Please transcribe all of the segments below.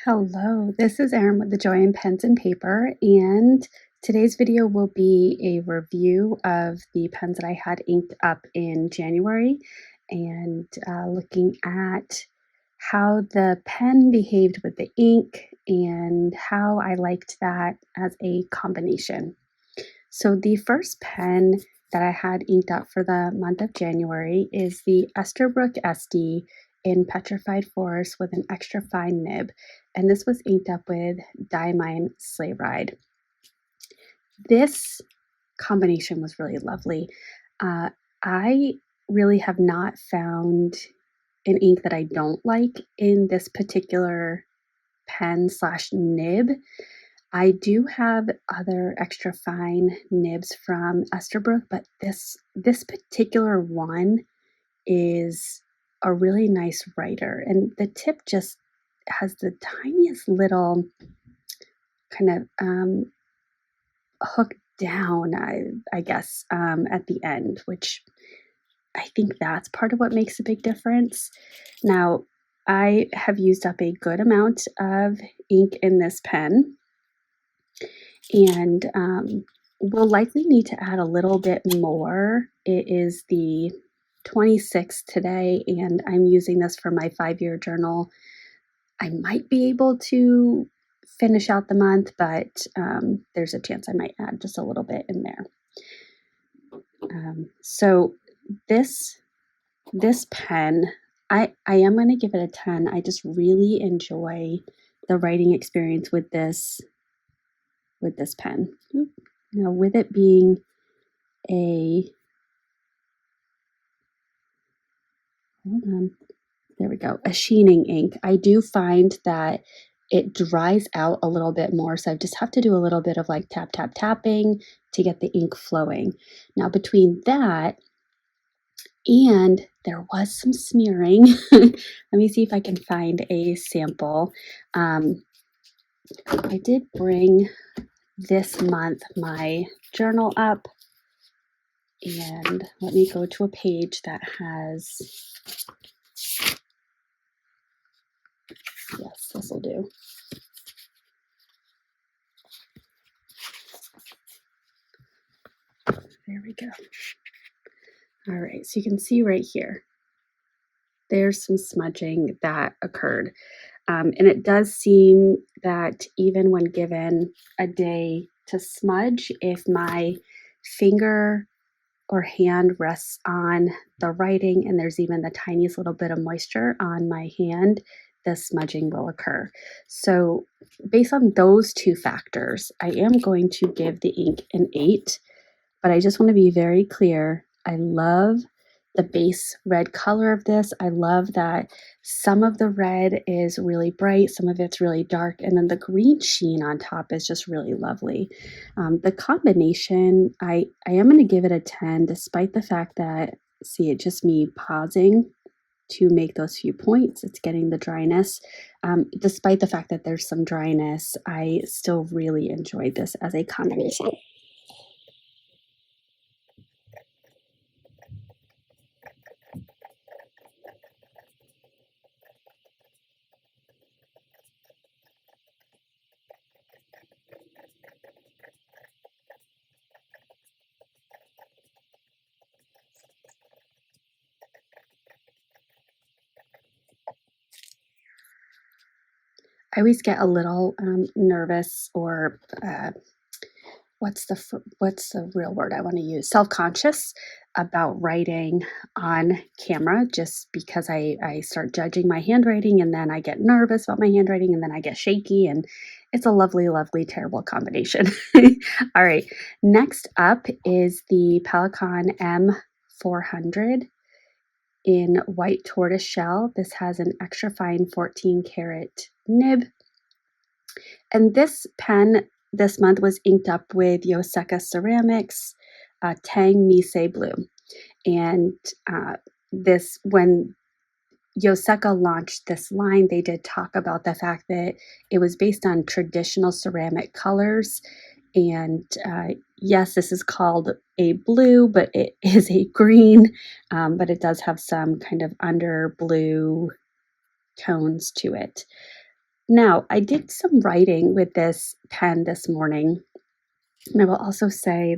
Hello, this is Erin with the Joy in Pens and Paper, and today's video will be a review of the pens that I had inked up in January and looking at how the pen behaved with the ink and how I liked that as a combination. So the first pen that I had inked up for the month of January is the Esterbrook SD in Petrified Forest with an extra fine nib, and this was inked up with Diamine Sleigh Ride. This combination was really lovely. I really have not found an ink that I don't like in this particular pen slash nib. I do have other extra fine nibs from Esterbrook, but this particular one is a really nice writer, and the tip just has the tiniest little kind of hook down, I guess, at the end, which I think that's part of what makes a big difference. Now, I have used up a good amount of ink in this pen, and we'll likely need to add a little bit more. It is the 26th today, and I'm using this for my 5-year journal. I might be able to finish out the month, but there's a chance I might add just a little bit in there. So this pen, I am going to give it a 10. I just really enjoy the writing experience with this pen. Now, with it being a sheening ink, I do find that it dries out a little bit more, so I just have to do a little bit of like tap, tap, tapping to get the ink flowing. Now, between that and there was some smearing. Let me see if I can find a sample. I did bring this month my journal up, and let me go to a page that has, yes, this will do. There we go. All right, so you can see right here, there's some smudging that occurred. And it does seem that even when given a day to smudge, if my finger or hand rests on the writing and there's even the tiniest little bit of moisture on my hand, the smudging will occur. So based on those two factors, I am going to give the ink an 8, but I just want to be very clear. I love the base red color of this. I love that some of the red is really bright, some of it's really dark, and then the green sheen on top is just really lovely. The combination, I am going to give it a 10, despite the fact that, see, it's just me pausing to make those few points. It's getting the dryness. Despite the fact that there's some dryness, I still really enjoyed this as a combination. I always get a little nervous, or what's the real word I want to use? Self-conscious about writing on camera, just because I start judging my handwriting, and then I get nervous about my handwriting, and then I get shaky, and it's a lovely, lovely, terrible combination. All right, next up is the Pelikan M400 in white tortoise shell. This has an extra fine 14 karat nib. And this pen this month was inked up with Yoseka Ceramics Tang Mise Blue. And when Yoseka launched this line, they did talk about the fact that it was based on traditional ceramic colors. And yes, this is called a blue, but it is a green, but it does have some kind of under blue tones to it. Now, I did some writing with this pen this morning, and I will also say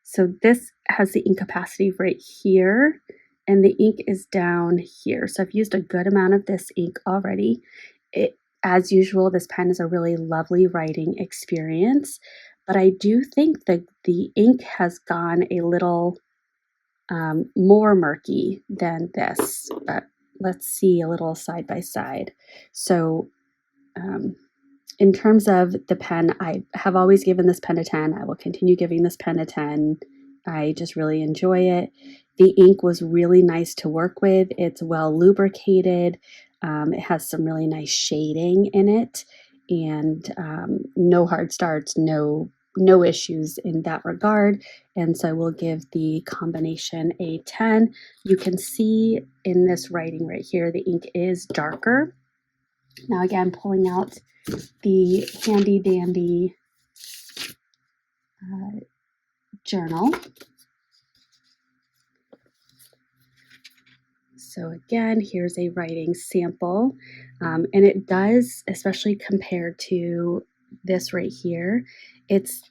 so this has the ink capacity right here, and the ink is down here. So I've used a good amount of this ink already. As usual, this pen is a really lovely writing experience, but I do think that the ink has gone a little more murky than this, but let's see a little side by side. So in terms of the pen, I have always given this pen a 10. I will continue giving this pen a 10. I just really enjoy it. The ink was really nice to work with. It's well lubricated. It has some really nice shading in it, and no hard starts, no issues in that regard. And so we'll give the combination a 10. You can see in this writing right here, the ink is darker. Now again, pulling out the handy dandy journal. So again, here's a writing sample, and it does, especially compared to this right here,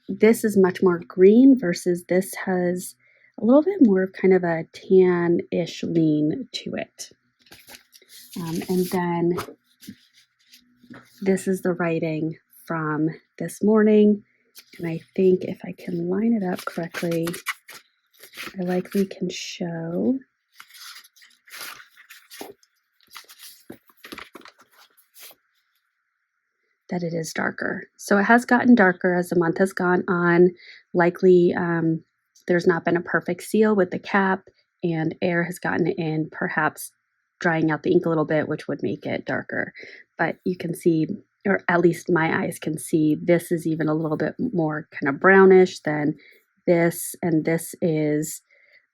this is much more green versus this has a little bit more of kind of a tan-ish lean to it. And then this is the writing from this morning, and I think if I can line it up correctly, I likely can show that it is darker. So it has gotten darker as the month has gone on. Likely there's not been a perfect seal with the cap, and air has gotten in, perhaps drying out the ink a little bit, which would make it darker. But you can see, or at least my eyes can see, this is even a little bit more kind of brownish than this, and this is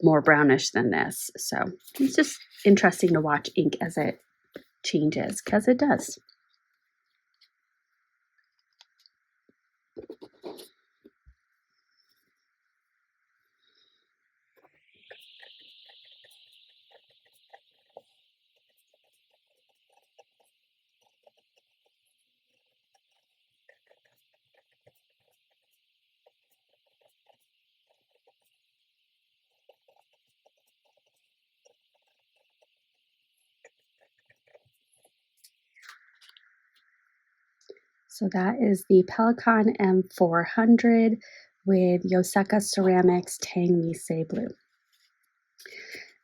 more brownish than this. So it's just interesting to watch ink as it changes, because it does. So that is the Pelikan M400 with Yoseka Ceramics Tang Mise Blue.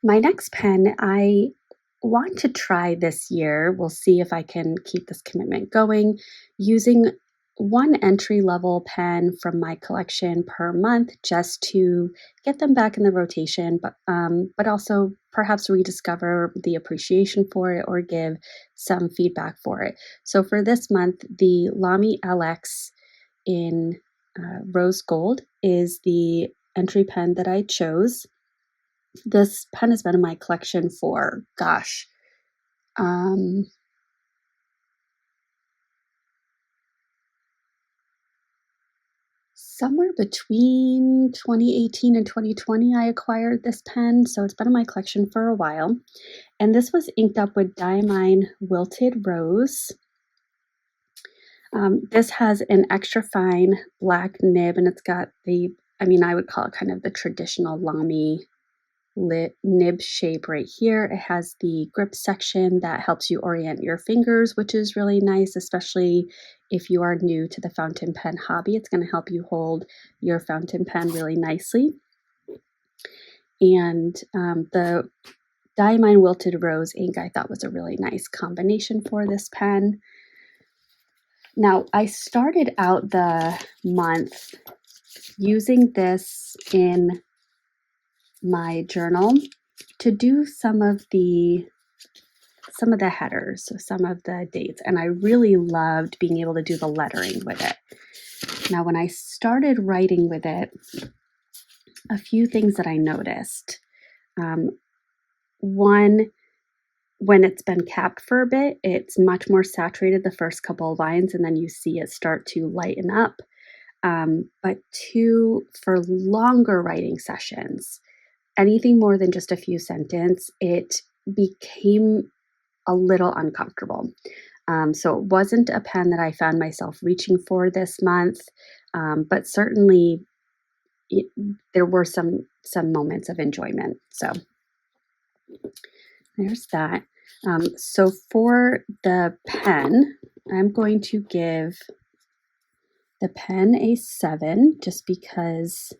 My next pen I want to try this year, we'll see if I can keep this commitment going, using one entry-level pen from my collection per month just to get them back in the rotation, but also perhaps rediscover the appreciation for it or give some feedback for it. So for this month, the Lamy LX in rose gold is the entry pen that I chose. This pen has been in my collection for, gosh, somewhere between 2018 and 2020, I acquired this pen, so it's been in my collection for a while. And this was inked up with Diamine Wilted Rose. This has an extra fine black nib, and it's got I would call it kind of the traditional Lamy nib shape right here. It has the grip section that helps you orient your fingers, which is really nice, especially if you are new to the fountain pen hobby. It's going to help you hold your fountain pen really nicely. And the Diamine Wilted Rose ink I thought was a really nice combination for this pen. Now, I started out the month using this in my journal to do some of the headers, so some of the dates, and I really loved being able to do the lettering with it. Now, when I started writing with it, a few things that I noticed. One, when it's been capped for a bit, it's much more saturated the first couple of lines, and then you see it start to lighten up. But two, for longer writing sessions, anything more than just a few sentences, it became a little uncomfortable. So it wasn't a pen that I found myself reaching for this month, but certainly it, there were some moments of enjoyment. So there's that. So for the pen, I'm going to give the pen a 7, just because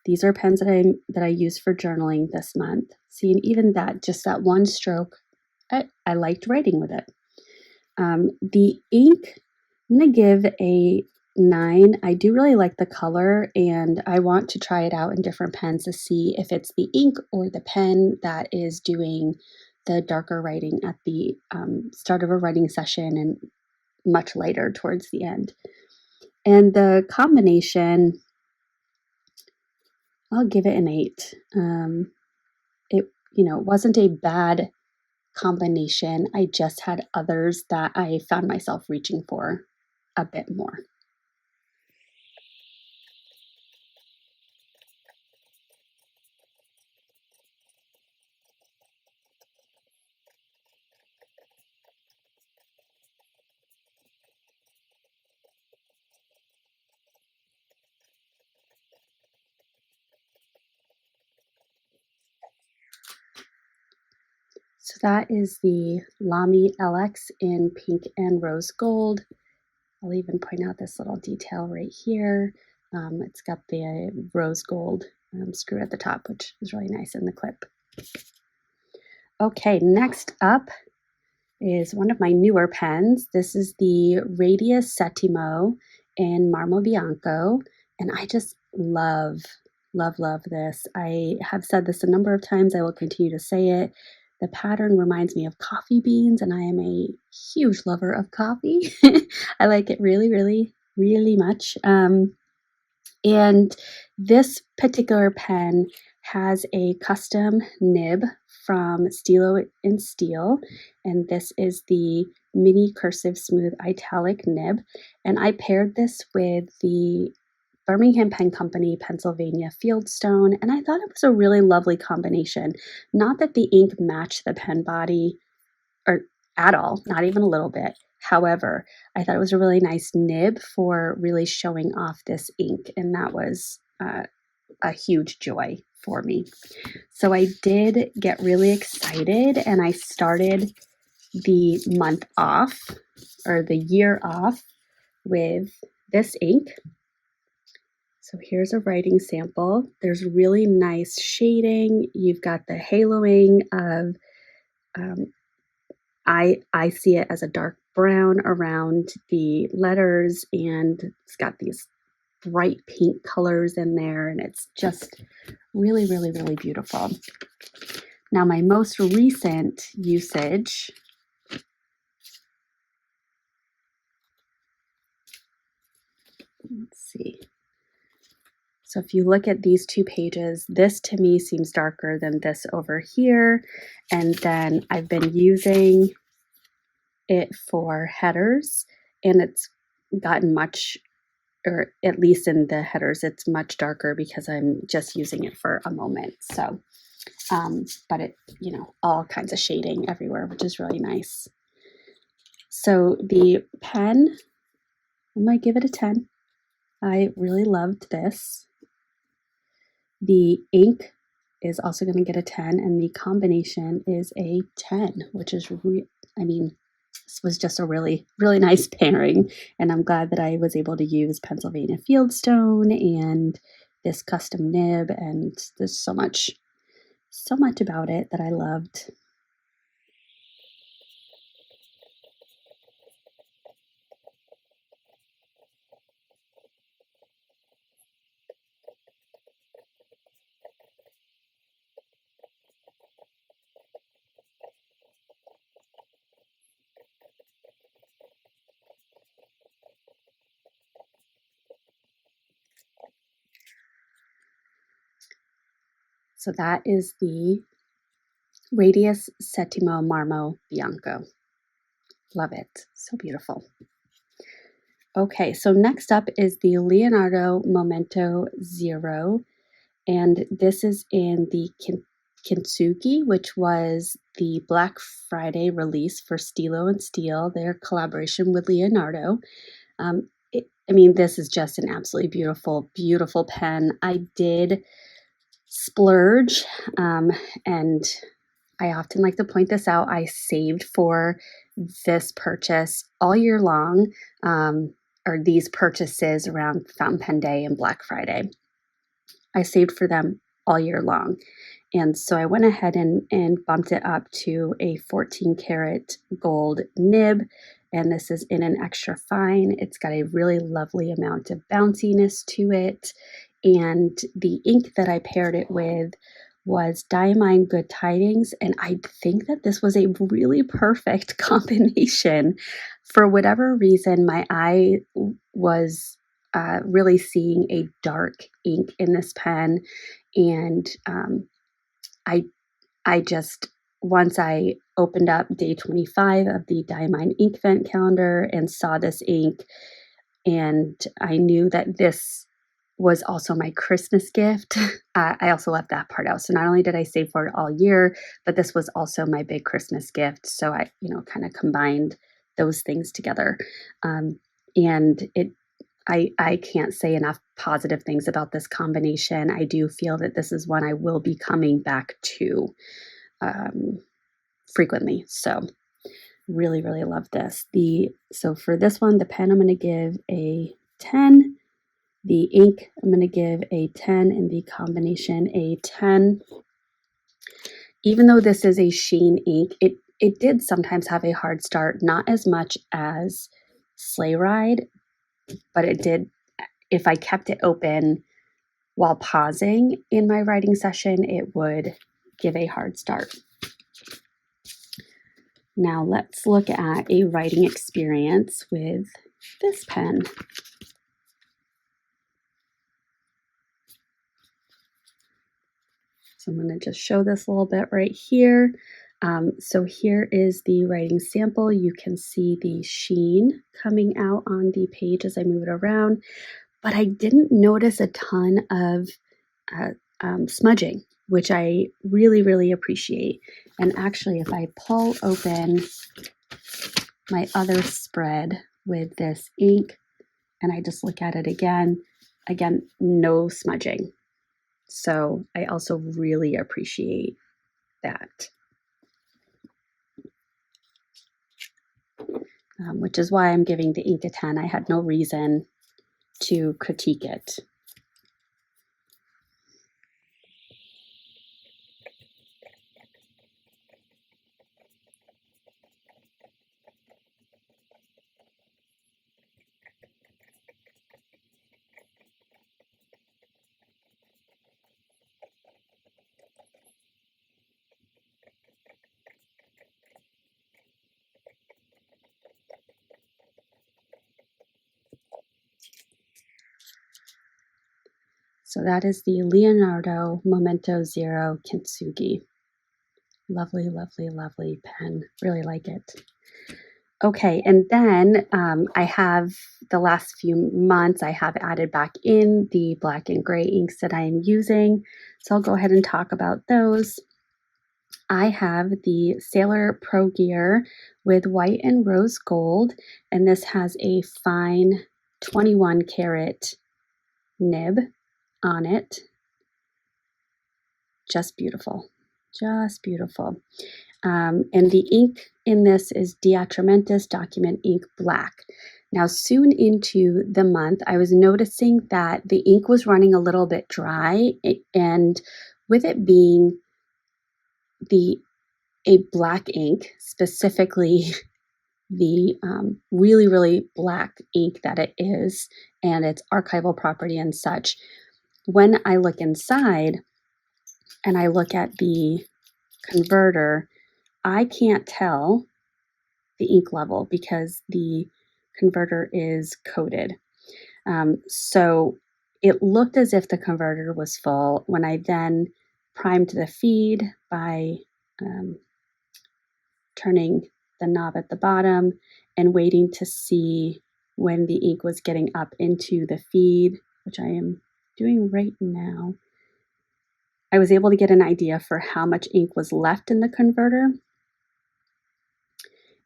these are pens that I use for journaling this month. See, and even that, just that one stroke, I liked writing with it. The ink, I'm going to give a 9. I do really like the color, and I want to try it out in different pens to see if it's the ink or the pen that is doing the darker writing at the start of a writing session and much lighter towards the end. And the combination, I'll give it an 8. It wasn't a bad combination. I just had others that I found myself reaching for a bit more. So that is the Lamy LX in pink and rose gold. I'll even point out this little detail right here. It's got the rose gold screw at the top, which is really nice in the clip. Okay, next up is one of my newer pens. This is the Radius Settimo in Marmo Bianco, and I just love this. I have said this a number of times. I will continue to say it. The pattern reminds me of coffee beans, and I am a huge lover of coffee. I like it really much. And this particular pen has a custom nib from Stilo and Steel, and this is the mini cursive smooth italic nib. And I paired this with the Birmingham Pen Company Pennsylvania Fieldstone, and I thought it was a really lovely combination. Not that the ink matched the pen body or at all, not even a little bit. However, I thought it was a really nice nib for really showing off this ink, and that was a huge joy for me. So I did get really excited, and I started the month off, or the year off, with this ink. So here's a writing sample. There's really nice shading. You've got the haloing of, I see it as a dark brown around the letters, and it's got these bright pink colors in there, and it's just really beautiful. Now, my most recent usage, let's see. So if you look at these two pages, this to me seems darker than this over here. And then I've been using it for headers, and it's gotten much, or at least in the headers, it's much darker because I'm just using it for a moment. So, but it, all kinds of shading everywhere, which is really nice. So the pen, I might give it a 10. I really loved this. The ink is also going to get a 10, and the combination is a 10, which is, this was just a really nice pairing, and I'm glad that I was able to use Pennsylvania Fieldstone and this custom nib, and there's so much about it that I loved. So that is the Radius Settimo Marmo Bianco. Love it. So beautiful. Okay, so next up is the Leonardo Momento Zero, and this is in the Kintsugi, which was the Black Friday release for Stilo and Steel, their collaboration with Leonardo. I mean, this is just an absolutely beautiful, beautiful pen. I did splurge, and I often like to point this out. I saved for this purchase all year long, or these purchases around Fountain Pen Day and Black Friday. I saved for them all year long. And so I went ahead and bumped it up to a 14 karat gold nib. And this is in an extra fine. It's got a really lovely amount of bounciness to it. And the ink that I paired it with was Diamine Good Tidings. And I think that this was a really perfect combination. For whatever reason, my eye was really seeing a dark ink in this pen. And I just, once I opened up day 25 of the Diamine Ink Vent calendar and saw this ink, and I knew that this was also my Christmas gift. I also left that part out. So not only did I save for it all year, but this was also my big Christmas gift. So I, kind of combined those things together. And I can't say enough positive things about this combination. I do feel that this is one I will be coming back to frequently. So really, really love this. So for this one, the pen, I'm going to give a 10. The ink, I'm going to give a 10, and the combination a 10. Even though this is a sheen ink, it did sometimes have a hard start, not as much as Sleigh Ride, but it did. If I kept it open while pausing in my writing session, it would give a hard start. Now let's look at a writing experience with this pen. So I'm going to just show this a little bit right here. So here is the writing sample. You can see the sheen coming out on the page as I move it around, but I didn't notice a ton of smudging, which I really, really appreciate. And actually, if I pull open my other spread with this ink and I just look at it again, no smudging. So I also really appreciate that, which is why I'm giving the ink a 10. I had no reason to critique it. So that is the Leonardo Momento Zero Kintsugi. Lovely, lovely, lovely pen. Really like it. Okay, and then I have the last few months, I have added back in the black and gray inks that I am using. So I'll go ahead and talk about those. I have the Sailor Pro Gear with white and rose gold, and this has a fine 21 karat nib on it. Just beautiful, just beautiful. And the ink in this is Diatramentis Document Ink Black. Now, soon into the month, I was noticing that the ink was running a little bit dry, and with it being a black ink, specifically the really, really black ink that it is, and its archival property and such, when I look inside and I look at the converter, I can't tell the ink level because the converter is coated. So it looked as if the converter was full. When I then primed the feed by turning the knob at the bottom and waiting to see when the ink was getting up into the feed, which I am doing right now, I was able to get an idea for how much ink was left in the converter.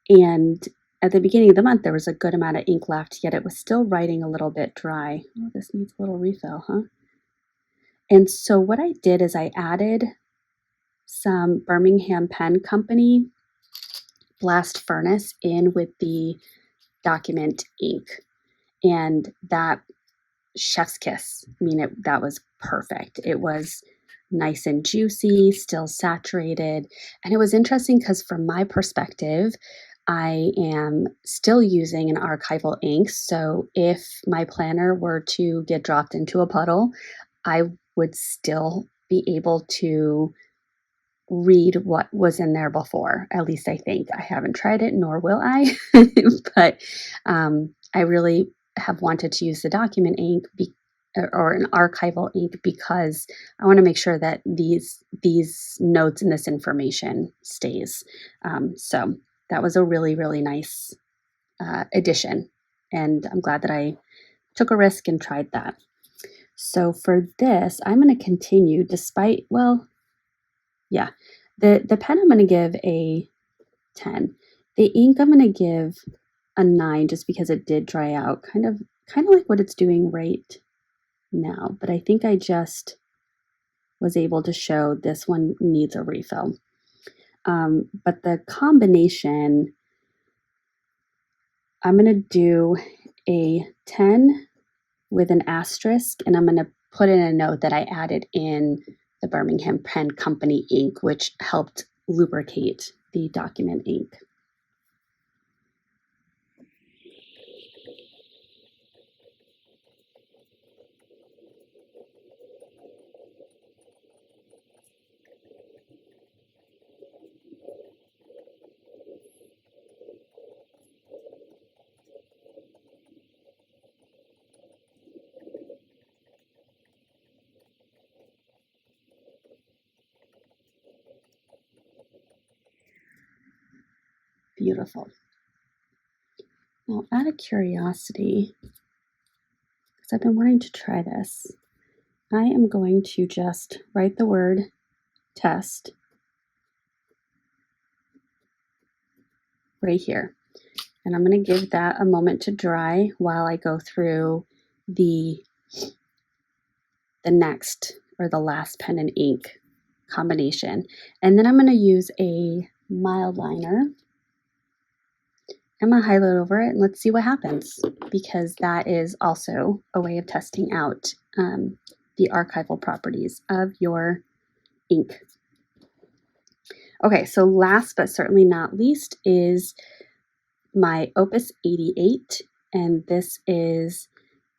And at the beginning of the month, there was a good amount of ink left, yet it was still writing a little bit dry. Oh, this needs a little refill, huh? And so what I did is I added some Birmingham Pen Company blast furnace in with the document ink. And that chef's kiss. I mean, that was perfect. It was nice and juicy, still saturated. And it was interesting because from my perspective, I am still using an archival ink. So if my planner were to get dropped into a puddle, I would still be able to read what was in there before. At least I think. I haven't tried it, nor will I. But I really have wanted to use the document ink or an archival ink because I want to make sure that these notes and this information stays. So that was a really, really nice addition. And I'm glad that I took a risk and tried that. So for this, I'm going to continue despite, well, yeah, the pen I'm going to give a 10. The ink I'm going to give a 9 just because it did dry out, kind of like what it's doing right now. But I think I just was able to show this one needs a refill. But the combination, I'm going to do a 10 with an asterisk, and I'm going to put in a note that I added in the Birmingham Pen Company ink, which helped lubricate the document ink. Beautiful. Now, out of curiosity, because I've been wanting to try this, I am going to just write the word test right here. And I'm going to give that a moment to dry while I go through the next or the last pen and ink combination. And then I'm going to use a mild liner. I'm going to highlight over it and let's see what happens, because that is also a way of testing out the archival properties of your ink. Okay, so last but certainly not least is my Opus 88, and this is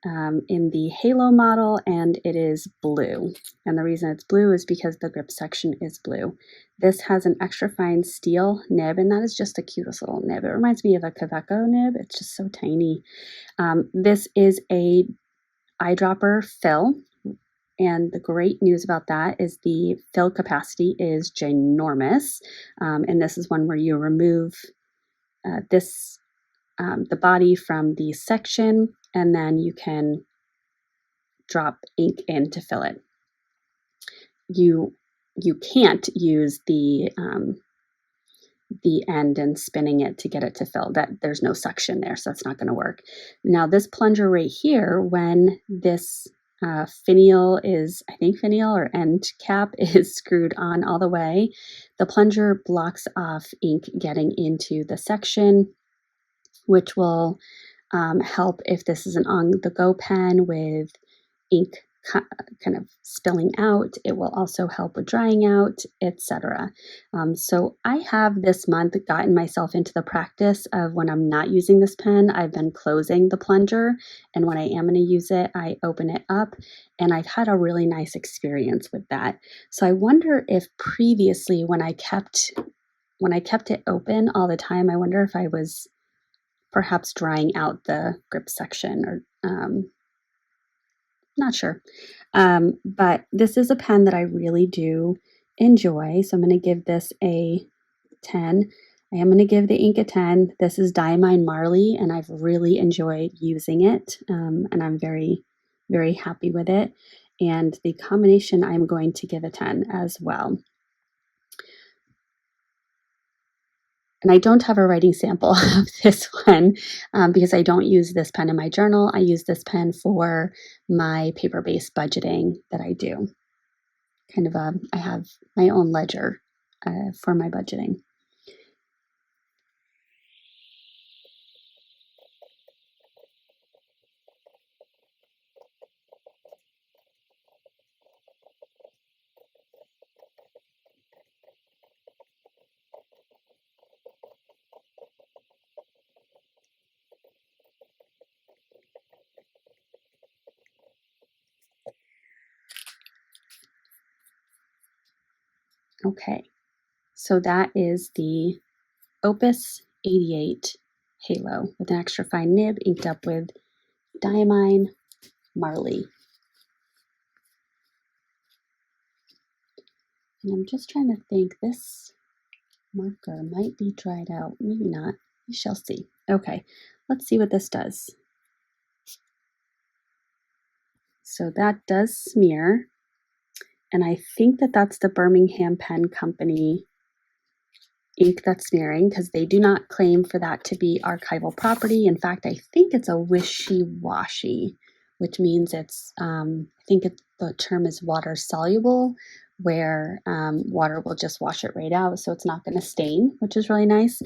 in the Halo model, and it is blue. And the reason it's blue is because the grip section is blue. This has an extra fine steel nib, and that is just the cutest little nib. It reminds me of a Kaweco nib. It's just so tiny. This is a eyedropper fill, and the great news about that is the fill capacity is ginormous. And this is one where you remove the body from the section, and then you can drop ink in to fill it. You can't use the end and spinning it to get it to fill. That there's no suction there, so that's not going to work. Now this plunger right here, when this finial is, I think finial or end cap is screwed on all the way, the plunger blocks off ink getting into the section, which will help if this is an on-the-go pen with ink kind of spilling out. It will also help with drying out, etc. So I have this month gotten myself into the practice of when I'm not using this pen, I've been closing the plunger, and when I am going to use it, I open it up, and I've had a really nice experience with that. So I wonder if previously when I kept it open all the time, I wonder if I was perhaps drying out the grip section, or not sure. But this is a pen that I really do enjoy. So I'm going to give this a 10. I am going to give the ink a 10. This is Diamine Marley, and I've really enjoyed using it. And I'm very, very happy with it. and the combination I'm going to give a 10 as well. And I don't have a writing sample of this one because I don't use this pen in my journal. I use this pen for my paper-based budgeting that I do. I have my own ledger for my budgeting. Okay, so that is the Opus 88 Halo with an extra fine nib inked up with Diamine Marley. And I'm just trying to think, this marker might be dried out, maybe not. We shall see. Okay, let's see what this does. So that does smear, and I think that that's the Birmingham Pen Company ink that's smearing, because they do not claim for that to be archival property. In fact, I think it's a wishy-washy, which means it's, I think the term is water soluble, where water will just wash it right out, so it's not going to stain, which is really nice.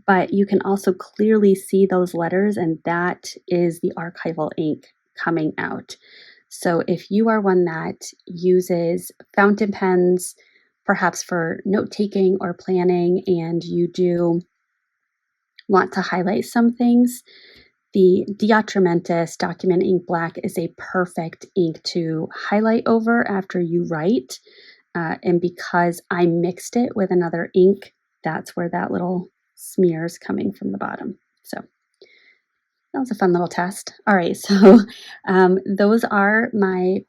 But you can also clearly see those letters, and that is the archival ink coming out. So if you are one that uses fountain pens, perhaps for note-taking or planning, and you do want to highlight some things, the Diatramentis Document Ink Black is a perfect ink to highlight over after you write. And because I mixed it with another ink, that's where that little smear is coming from the bottom. So that was a fun little test. All right, so those are my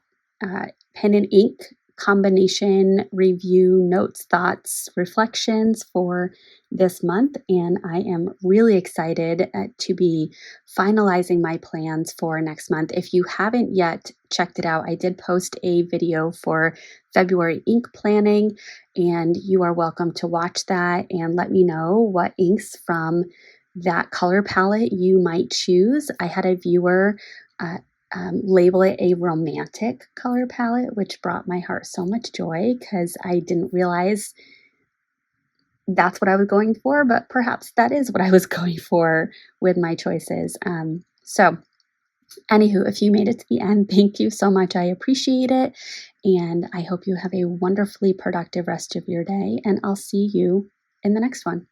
pen and ink combination review, notes, thoughts, reflections for this month. And I am really excited to be finalizing my plans for next month. If you haven't yet checked it out, I did post a video for February ink planning, and you are welcome to watch that and let me know what inks from that color palette you might choose. I had a viewer label it a romantic color palette, which brought my heart so much joy because I didn't realize that's what I was going for, but perhaps that is what I was going for with my choices. So anywho, if you made it to the end, thank you so much. I appreciate it. And I hope you have a wonderfully productive rest of your day, and I'll see you in the next one.